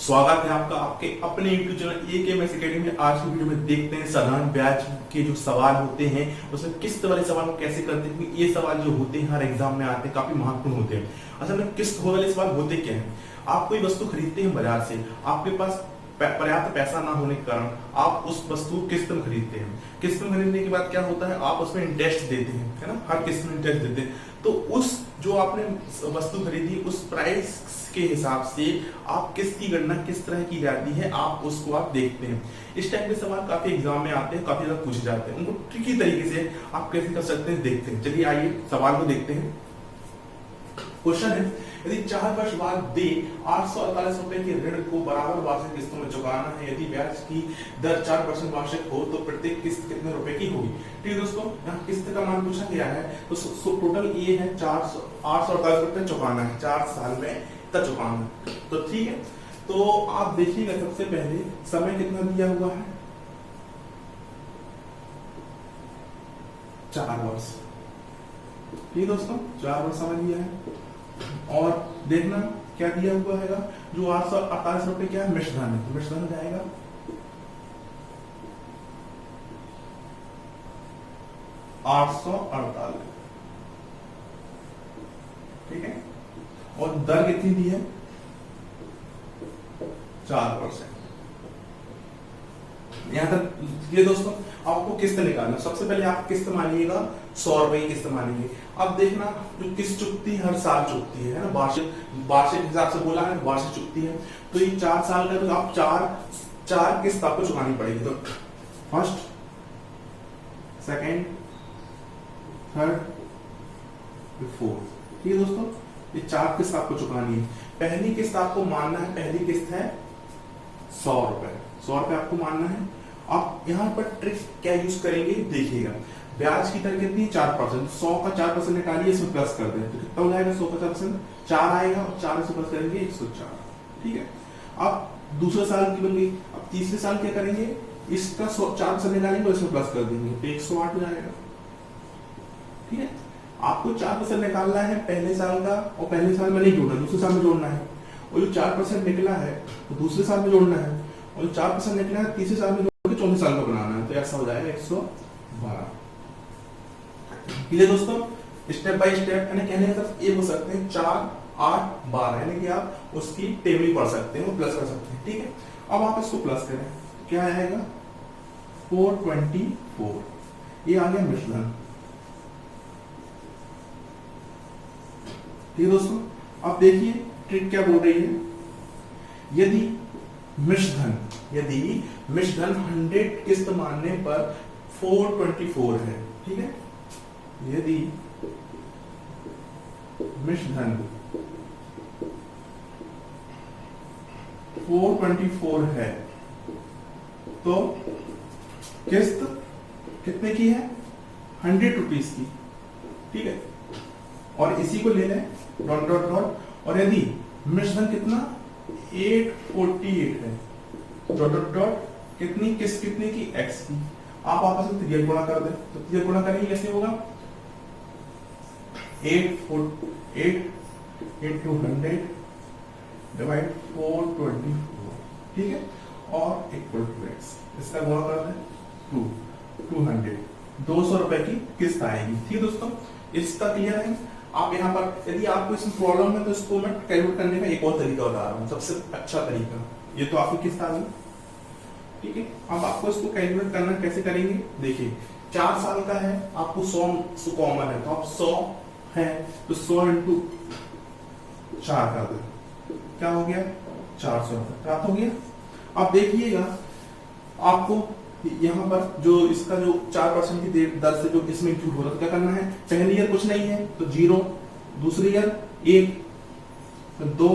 स्वागत है आपका आपके अपने यूट्यूब चैनल AKMS अकेडमी में। आज की वीडियो में देखते हैं साधारण ब्याज के जो सवाल होते हैं उसमें किस्त वाले सवाल को कैसे करते हैं, क्योंकि ये सवाल जो होते हैं हर एग्जाम में आते हैं, काफी महत्वपूर्ण होते हैं। असल में किस्त वाले सवाल होते क्या है, आप कोई वस्तु खरीदते हैं बाजार से, आपके पास पर्याप्त पैसा ना होने के कारण आप उस वस्तु किस्त में खरीदते हैं। किस्त में खरीदने के बाद क्या होता है, आप उसमें इंटरेस्ट देते हैं, है ना, हर किस्त में इंटरेस्ट देते हैं। तो उस जो आपने वस्तु खरीदी उस प्राइस के हिसाब से आप किस्त की गणना किस तरह की जाती है, आप उसको आप देखते हैं। इस टाइप के सवाल काफी एग्जाम में आते हैं, काफी ज्यादा पूछे जाते हैं, उनको ट्रिकी तरीके से आप कैसे कर सकते हैं देखते हैं। चलिए आइए सवाल को देखते हैं। क्वेश्चन है, यदि 4 वर्ष बाद दे 848 रुपए के ऋण को बराबर वार्षिक किस्तों में चुकाना है, यदि ब्याज की दर 4% वार्षिक हो तो प्रत्येक किस्त कितने रुपए की होगी। ठीक है दोस्तों, यहाँ किस्त का मान पूछा गया है, तो टोटल ये है 848 रुपए चुकाना है, 4 साल में तक चुकाना है। तो ठीक है, तो आप देखिएगा सबसे पहले समय कितना दिया हुआ है, 4 वर्ष। ठीक है दोस्तों, 4 वर्ष समय दिया है। और देखना क्या दिया हुआ है, जो 848 रुपए क्या है, मिश्रधन है, मिश्रधन जाएगा 848। ठीक है, और दर कितनी दी है, 4%। यहां तक ये दोस्तों आपको किस्त निकालना। सबसे पहले आप किस्त मानिएगा 100 रुपए की किस्त मानेंगे। अब देखना जो किस्त चुकती हर साल चुकती है ना, वार्षिक हिसाब से बोला है, वार्षिक चुकती है। तो ये 4 साल का, तो आप चार किस्त आपको चुकानी पड़ेगी। तो फर्स्ट, सेकेंड, थर्ड, फोर्थ। ठीक है दोस्तों, ये 4 किस्त आपको चुकानी है। पहली किस्त आपको मानना है, पहली किस्त है 100 रुपए, 100 रुपए आपको मानना है। आप यहाँ पर ट्रिक क्या यूज करेंगे देखिएगा। ब्याज की दर कितनी, 4%। 100 का 4% निकालिए, इसमें प्लस कर दें तो कितना हो जाएगा, 100 का 4%, 4 आएगा, और 4 से प्लस करेंगे 104। ठीक है, अब दूसरे साल की बन गई। अब तीसरे साल क्या करेंगे, इसका 4% निकालेंगे और इसमें प्लस कर देंगे तो 108 हो जाएगा। ठीक है, आपको 4% निकालना है पहले साल का, और पहले साल में नहीं जोड़ना, दूसरे साल में जोड़ना है। और जो 4% निकला है तो दूसरे साल में जोड़ना है, और जो 4% निकला है तीसरे साल में जोड़ के चौथे साल का बनाना है, तो ऐसा हो जाएगा 112। दोस्तों स्टेप बाय स्टेप कहने का ये हो सकते हैं 4, 8, 12, यानी कि आप उसकी टेबल पढ़ सकते हैं, वो प्लस कर सकते हैं। ठीक है, अब आप इसको प्लस करें, क्या आएगा 424, ये आ गया मिश्रधन। ठीक है दोस्तों, अब देखिए ट्रिक क्या बोल रही है, यदि मिश्रधन 100 किस्त मानने पर 424 है। ठीक है, यदि मिश्रधन 424 है तो किस्त कितने की है, 100 रुपीज की। ठीक है, और इसी को ले लें डॉट डॉट डॉट, और यदि मिश्रधन कितना 848 है, डॉट डॉट डॉट, कितनी किस्त कितने की, x की। आप आपस में त्रिज्या गुणा कर दें, तो त्रिज्या गुणा करेंगे कैसे होगा, 8 into 100 डिवाइड 424। ठीक है, और इक्वल टू x, इसका गुणा कर दें 200, 200 रुपए की किस्त आएगी। ठीक है दोस्तों, इसका क्लियर है। आप यहाँ पर यदि आपको इसमें प्रॉब्लम है तो इसको मैं कैलकुलेट करने का एक और तरीका बता रहा हूँ, सबसे अच्छा तरीका। ये तो आपकी किस्त आ गई। ठीक है, अब आपको इसको कैलकुलेट करना कैसे करेंगे देखिए। 4 साल का है, आपको 100 कॉमन है, तो आप 100 है तो 100 इंटू 4 कर दो, क्या हो गया 400 रुपए प्राप्त हो गया। अब देखिएगा आपको यहाँ पर जो इसका जो 4% की दर से जो इसमें इंक्लूड हो रहा है, क्या करना है, पहले ईयर कुछ नहीं है तो 0, दूसरी ईयर 1, फिर 2,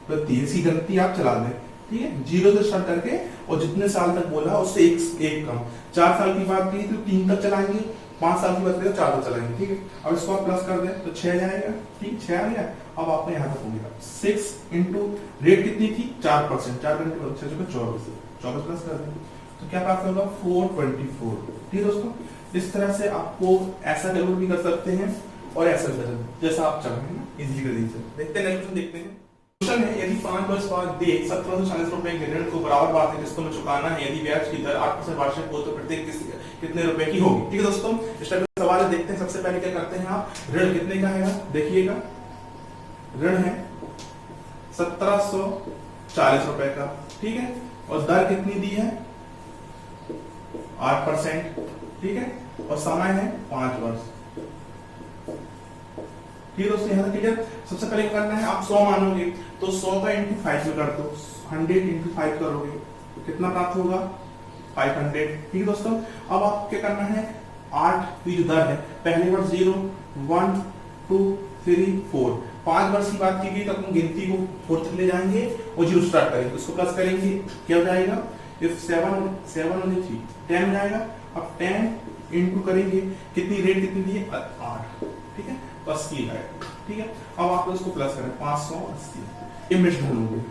फिर 3, सी गलती आप चला दें। ठीक है, 0 से स्टार्ट करके और जितने साल तक बोला उससे एक कम। 4 साल की बात की तो 3 तक चलाएंगे, 5 साल की बात करें तो 4 तक चलाएंगे। ठीक है, अब इसको आप प्लस कर दें तो 6 जाएगा। ठीक, 6 आ गया। अब आपको यहाँ तक हो गया 6 इंटू रेट कितनी थी, 4%, 4 घंटे 24 प्लस कर देंगे तो क्या प्राप्त होगा 424। ठीक है दोस्तों, इस तरह से आपको ऐसा कैलकुलेट भी कर सकते हैं और ऐसा कर सकते हैं, जैसा आप चाहें, इजीली कर दीजिए। देखते हैं नेक्स्ट क्वेश्चन देखते हैं। क्वेश्चन है, यदि 5 वर्ष बाद दे 1740 रुपए के ऋण को बराबर बाकी किस्तों में चुकाना है, यदि ब्याज की दर 8% वार्षिक हो तो प्रत्येक किस्त कितने रुपए की होगी। ठीक है दोस्तों, इस टाइप का सवाल है, देखते हैं। सबसे पहले क्या करते हैं आप, ऋण कितने का है देखिएगा, ऋण है 1740 रुपए का, ठीक है, और दर कितनी दी है 8%, ठीक है, और समय है 5 वर्ष। ठीक है दोस्तों, यहाँ क्लियर। सबसे पहले क्या करना है, आप 100 मानोगे तो 100 का इंटू 5 में कर दो, 100 इंटू 5 करोगे तो कितना प्राप्त होगा 500। ठीक है दोस्तों, अब आपको क्या करना है, 8 की जो दर है, पहले वर्ष 0 1 2 3 4, 5 वर्ष की बात की गई तो अपन गिनती को 4 तक ले जाएंगे और 0 स्टार्ट करेंगे, उसको प्लस करेंगे, क्या हो जाएगा, इफ 7 और 3 10 हो जाएगा। अब 10 इंटू करेंगे, कितनी रेट कितनी दी है 8, ठीक है, तो 80 है। ठीक है, अब आप इसको प्लस करें 580, ये मिश्रधन हो गए।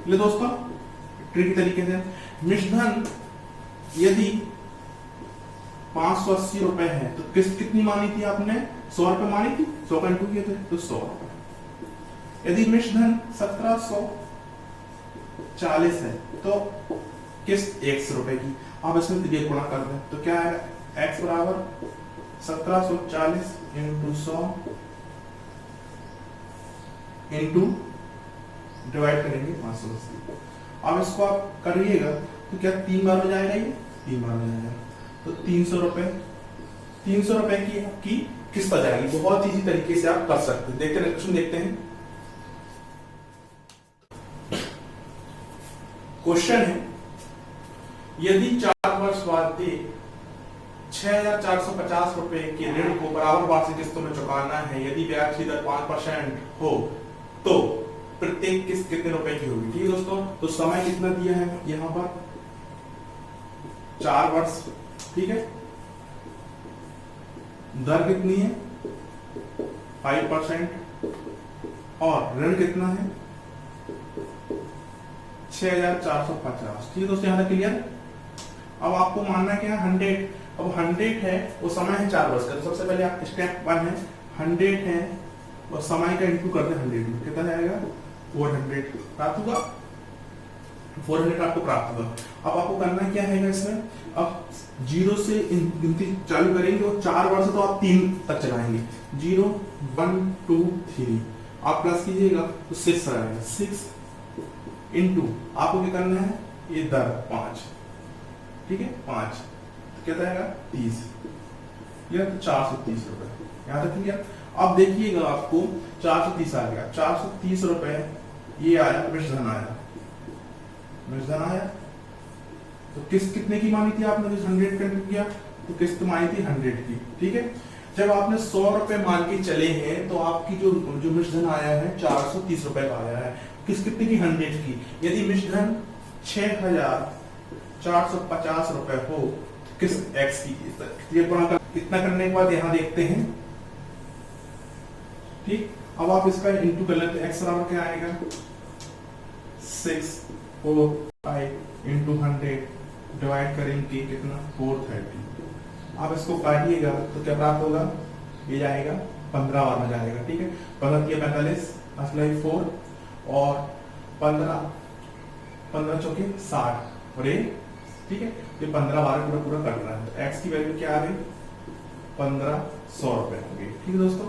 ले दोस्तों, ट्रिकी तरीके से मिश्रधन यदि 580 रुपए है तो किस्त कितनी मानी थी आपने, 100 रुपए मानी थी, 100 का इंटू किए थे तो 100 रुपए। यदि मिश्रधन 1740 है तो किस्त 100 रुपए की, आप इसमें त्रिज्यीय गुणा कर दें तो क्या है, x बराबर 1740 इंटू 100 इंटू डिवाइड करेंगे 580। अब इसको आप करिएगा तो क्या 3 बार हो जाएगा, ये 3 बार हो जाएगा, तो 300 रुपए, 300 रुपए की आपकी किस्त आ जाएगी। बहुत इजी तरीके से आप कर सकते हैं। देखते हैं क्वेश्चन, देखते हैं। क्वेश्चन है, यदि 4 वर्ष बाद दे 6450 रुपए के ऋण को बराबर वार्षिक किस्तों में चुकाना है, यदि ब्याज की दर 5% हो तो प्रत्येक किस्त कितने रुपए की होगी। ठीक है दोस्तों, तो समय कितना दिया है यहां पर 4 वर्ष, ठीक है, दर कितनी है 5% और ऋण कितना है 6450। ठीक है दोस्तों, यहां तक क्लियर। अब आपको मानना क्या है 100, अब 100 है वो समय है 4 वर्ष का, तो सबसे पहले आप स्टेप 1 है 100 है और समय का इंटू करते 100 में कितना जाएगा 400 प्राप्त होगा, 400 आपको प्राप्त होगा। अब आपको करना क्या है इसमें, अब 0 से गिनती चालू करेंगे और 4 वर्ष तो आप 3 तक चलाएंगे, 0 1 2 3, आप प्लस कीजिएगा तो 6 आएगा, 6 इंटू आपको क्या करना है, ये दर 5, ठीक है 5 क्या आएगा 30, यह तो 430 रुपए, यहां तक क्लियर। अब देखिएगा आपको 430 आ गया, 430 रुपए ये आया, मिश्रधन आया, मिश्रधन आया तो किस्त कितने की मानी थी आपने, 100 का किया तो किस्त मानी थी 100 की। ठीक है, जब आपने 100 रुपए मान के चले हैं तो आपकी जो मिश्रधन आया है 430 रुपए का आया है, किस्त कितने की 100 की। यदि मिश्रधन 6450 रुपए हो किस x की, इतना करने के बाद यहां देखते हैं, ठीक। अब आप इसका इंटू कर लेते हैं, x बराबर क्या आएगा 645 इंटू 100 डिवाइड करेंगे कितना 430। आप इसको काटिएगा तो क्या प्राप्त होगा, ये जाएगा 15 बार में जाएगा, ठीक है, 15 की 45 असलाई 4 और 15 चौके 60 और ये, ठीक है, ये 15 बार पूरा पूरा कट रहा है, तो x की वैल्यू क्या आ गई 1500 रुपए होगी। ठीक है दोस्तों,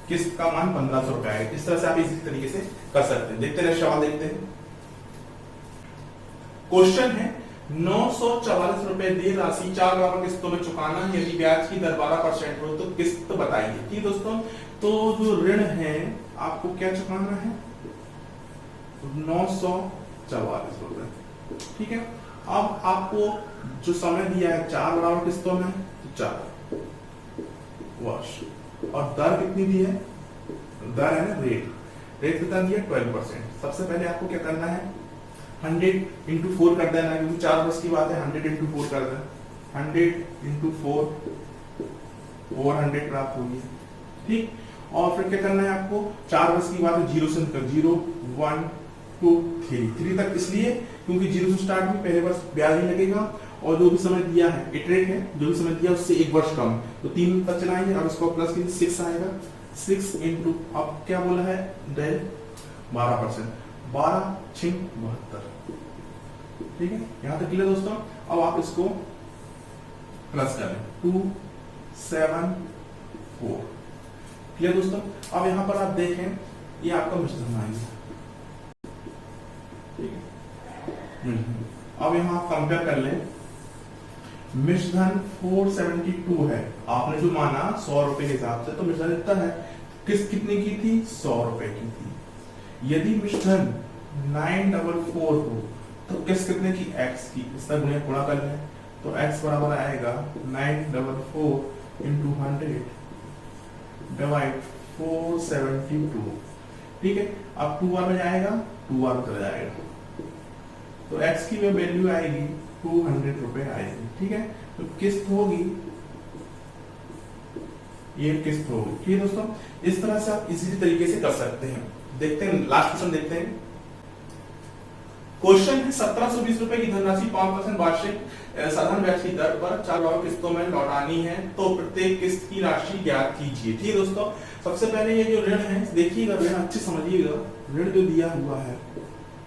किस्त का मान 1500 रुपए आएगा। इस तरह से आप इसी तरीके से कर सकते हैं। देखते हैं सवाल, देखते हैं। क्वेश्चन है 944 रुपए दे राशि 4 बराबर किस्तों में चुकाना है, यदि ब्याज की दर 12% हो तो किस्त बताइए। ठीक दोस्तों, तो जो ऋण है आपको क्या चुकाना है 944 रुपए, ठीक है। अब आपको जो समय दिया है 4 बराबर किस्तों में तो 4 वर्ष, और दर कितनी दी है, दर है ना रेट कितना दिया 12%। सबसे पहले आपको क्या करना है 100 इंटू 4 कर देना, क्योंकि 4 वर्ष की बात है, 100 इंटू 4 कर देना, 100 इंटू 4 400 प्राप्त होगी, ठीक। और फिर क्या करना है आपको 4 वर्ष की बात है, 0 से निकल 0 1 2 3 तक, इसलिए क्योंकि 0 से स्टार्ट में पहले वर्ष ब्याज नहीं लगेगा, और जो भी समय दिया है इटरेट है, जो भी समय दिया उससे 1 वर्ष कम, तो 3 तक चलाएंगे। अब इसको प्लस कीजिए 6 आएगा, 6 इंटू अब क्या बोला है डेल 12%, 12 छिंग 72। ठीक है, यहां तक क्लियर दोस्तों। अब आप इसको प्लस करें 2 7 4। क्लियर दोस्तों। अब यहां पर आप देखें ये आपका मिश्रण आ गया। ठीक है, अब यहां आप कंपेयर कर लें, मिश्रण 472 है, आपने जो माना 100 रुपए के हिसाब से, तो मिश्रण इतना है, कितने की थी, 100 रुपए की थी। यदि मिश्रण 944 हो तो कितने की, x की, इसका गुणा कर लें, तो x बराबर आएगा 944 इंटू 100 डिवाइड 472। ठीक है, अब 2 बार में जाएगा, 2 बार चला जाएगा, तो x की वैल्यू आएगी 200 रुपए आएगी। ठीक है, तो किस्त होगी, ये किस्त होगी। ठीक है दोस्तों, इस तरह से आप इसी तरीके से कर सकते हैं। देखते हैं लास्ट क्वेश्चन, देखते हैं। क्वेश्चन है 1720 रुपए की धनराशि 5% वार्षिक साधारण ब्याज की दर पर 4 किस्तों में लौटानी है, तो प्रत्येक किस्त की राशि ज्ञात कीजिए। ठीक है दोस्तों, सबसे पहले ये जो ऋण है, देखिएगा ऋण अच्छे समझिएगा, ऋण जो दिया हुआ है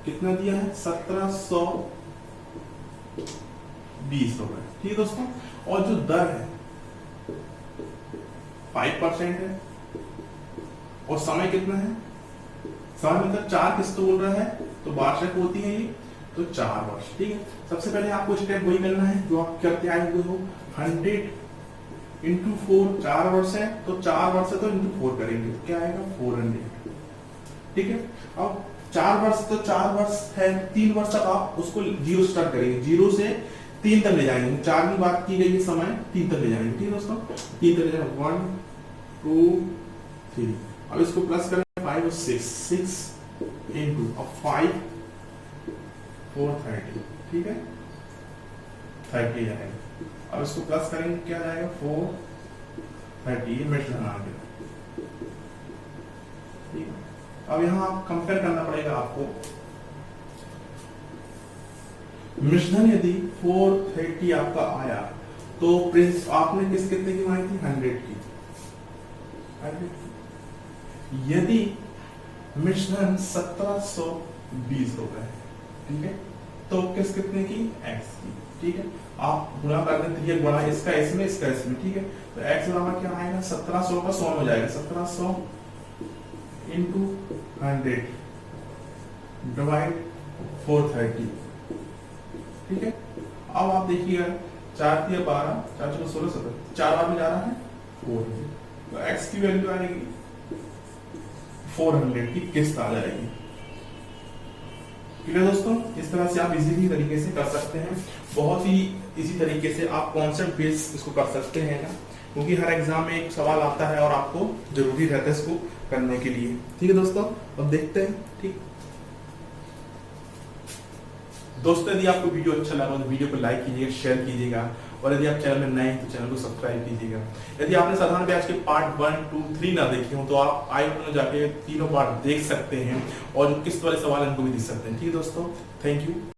कितना दिया है, 1720 रुपए। ठीक है दोस्तों, और जो दर है 5% है, और समय कितना है, समय मतलब 4 किस्त बोल रहा है, तो वार्षिक होती है ये, तो 4 वर्ष। ठीक है, सबसे पहले आपको स्टेप वही करना है जो आप करते आए हुए हो, 100 इंटू 4, 4 वर्ष है, तो 4 वर्ष है तो इंटू 4 करेंगे, तो क्या आएगा 400। ठीक है, अब 4 वर्ष, तो 4 वर्ष है, 3 वर्ष तक आप उसको जीरो स्टार्ट करेंगे, 0 से 3 तक ले जाएंगे, 4 की बात की गई है, समय 3 तक ले जाएंगे। ठीक है दोस्तों, 3 तक ले जाएंगे, 1 2 3। अब इसको प्लस करें, 5 और 6 इंटू, अब 5 430। ठीक है, 30 जाएगा। अब इसको प्लस करेंगे, क्या जाएगा 430, ये मिश्रण आ गया। ठीक है, अब यहां आप कंपेयर करना पड़ेगा आपको, मिश्रण यदि 430 आपका आया, तो प्रिंस आपने कितने की मांगी थी, 100 की। यदि मिश्रण 1720 रुपए है, ठीक है, तो कितने की, x की। ठीक है, आप गुणा कर देते, ये गुणा इसका इसमें, इसका इसमें। ठीक है, तो x बराबर क्या आएगा, 1700 का 100 हो जाएगा, 1700 इंटू 100 डिवाइड 430। ठीक है, अब आप देखिएगा, 4 3 12, 4 4 16 17, 4 बार में जा रहा है 400, तो x की वैल्यू आएगी 400 की किस्त आ जाएगी। ठीक है दोस्तों, इस तरह से आप इजीली तरीके से कर सकते हैं, बहुत ही इजी तरीके से आप कॉन्सेप्ट बेस इसको कर सकते हैं ना, क्योंकि हर एग्जाम में एक सवाल आता है और आपको जरूरी रहता है इसको करने के लिए। ठीक है दोस्तों, अब देखते हैं। ठीक दोस्तों, यदि आपको वीडियो अच्छा लगा तो वीडियो को लाइक कीजिएगा, शेयर कीजिएगा, और यदि आप चैनल में नए हैं तो चैनल को सब्सक्राइब कीजिएगा। यदि आपने साधारण ब्याज के पार्ट 1 2 3 ना देखे हो, तो आप आई बटन में जाके तीनों पार्ट देख सकते हैं, और जो किस्त वाले सवाल इनको भी देख सकते हैं। ठीक है दोस्तों, थैंक यू।